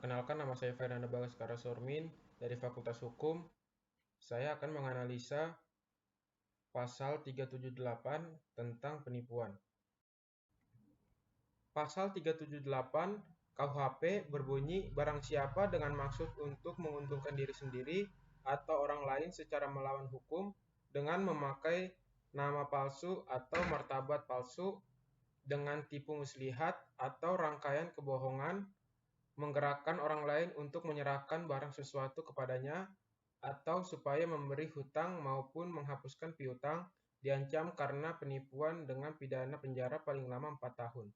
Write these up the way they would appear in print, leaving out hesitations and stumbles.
Perkenalkan, nama saya Fernanda Bagaskara Sormin dari Fakultas Hukum. Saya akan menganalisa pasal 378 tentang penipuan. Pasal 378 KUHP berbunyi barang siapa dengan maksud untuk menguntungkan diri sendiri atau orang lain secara melawan hukum dengan memakai nama palsu atau martabat palsu, dengan tipu muslihat atau rangkaian kebohongan, menggerakkan orang lain untuk menyerahkan barang sesuatu kepadanya, atau supaya memberi hutang maupun menghapuskan piutang, diancam karena penipuan dengan pidana penjara paling lama 4 tahun.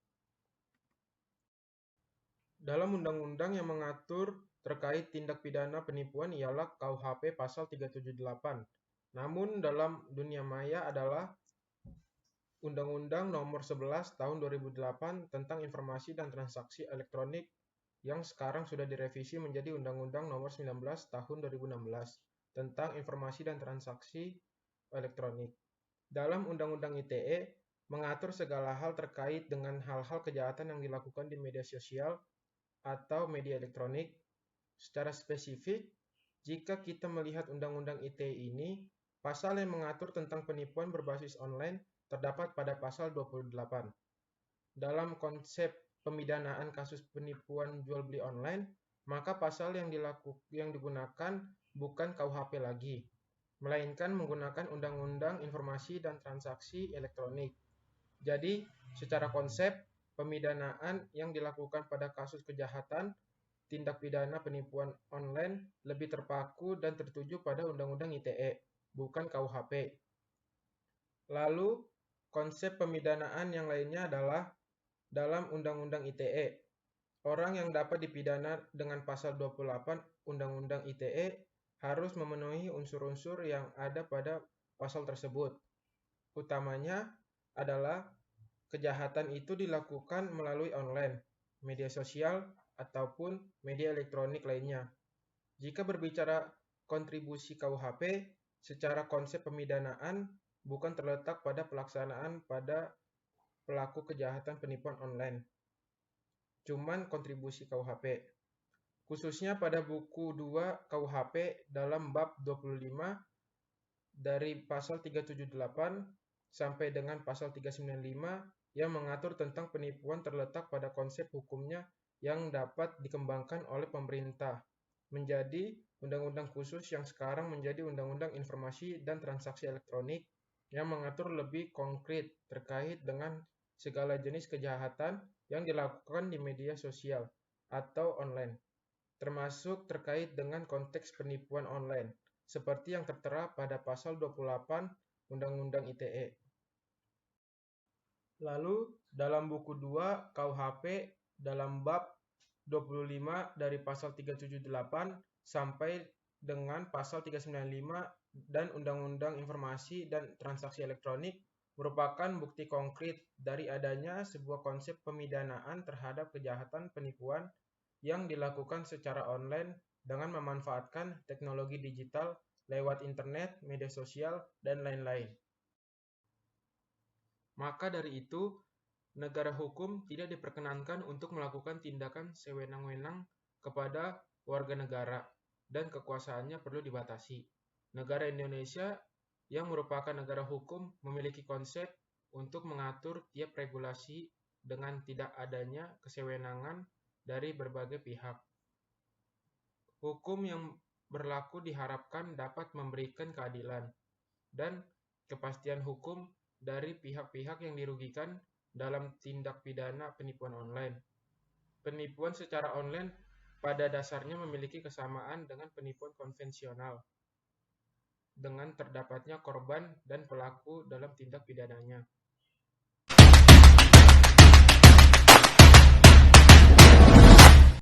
Dalam undang-undang yang mengatur terkait tindak pidana penipuan ialah KUHP pasal 378. Namun dalam dunia maya adalah Undang-Undang Nomor 11 Tahun 2008 tentang Informasi dan Transaksi Elektronik yang sekarang sudah direvisi menjadi Undang-Undang Nomor 19 Tahun 2016 tentang Informasi dan Transaksi Elektronik. Dalam Undang-Undang ITE mengatur segala hal terkait dengan hal-hal kejahatan yang dilakukan di media sosial atau media elektronik. Secara spesifik, jika kita melihat Undang-Undang ITE ini, pasal yang mengatur tentang penipuan berbasis online terdapat pada pasal 28. Dalam konsep pemidanaan kasus penipuan jual beli online, maka pasal yang digunakan bukan KUHP lagi, melainkan menggunakan Undang-Undang Informasi dan Transaksi Elektronik. Jadi, secara konsep, pemidanaan yang dilakukan pada kasus kejahatan tindak pidana penipuan online lebih terpaku dan tertuju pada Undang-Undang ITE, bukan KUHP. Lalu, konsep pemidanaan yang lainnya adalah dalam Undang-Undang ITE. Orang yang dapat dipidana dengan pasal 28 Undang-Undang ITE harus memenuhi unsur-unsur yang ada pada pasal tersebut. Utamanya adalah kejahatan itu dilakukan melalui online, media sosial, ataupun media elektronik lainnya. Jika berbicara kontribusi KUHP, secara konsep pemidanaan bukan terletak pada pelaksanaan pada pelaku kejahatan penipuan online, cuman kontribusi KUHP. Khususnya pada buku 2 KUHP dalam bab 25 dari pasal 378 sampai dengan pasal 395 yang mengatur tentang penipuan terletak pada konsep hukumnya yang dapat dikembangkan oleh pemerintah menjadi undang-undang khusus yang sekarang menjadi Undang-Undang Informasi dan Transaksi Elektronik yang mengatur lebih konkret terkait dengan segala jenis kejahatan yang dilakukan di media sosial atau online, termasuk terkait dengan konteks penipuan online, seperti yang tertera pada pasal 28 Undang-Undang ITE. Lalu, dalam buku 2 KUHP dalam bab 25 dari pasal 378 sampai dengan pasal 395 dan Undang-Undang Informasi dan Transaksi Elektronik merupakan bukti konkret dari adanya sebuah konsep pemidanaan terhadap kejahatan penipuan yang dilakukan secara online dengan memanfaatkan teknologi digital lewat internet, media sosial, dan lain-lain. Maka dari itu, negara hukum tidak diperkenankan untuk melakukan tindakan sewenang-wenang kepada warga negara, dan kekuasaannya perlu dibatasi. Negara Indonesia yang merupakan negara hukum memiliki konsep untuk mengatur tiap regulasi dengan tidak adanya kesewenangan dari berbagai pihak. Hukum yang berlaku diharapkan dapat memberikan keadilan dan kepastian hukum dari pihak-pihak yang dirugikan dalam tindak pidana penipuan online. Penipuan secara online pada dasarnya memiliki kesamaan dengan penipuan konvensional, dengan terdapatnya korban dan pelaku dalam tindak pidananya.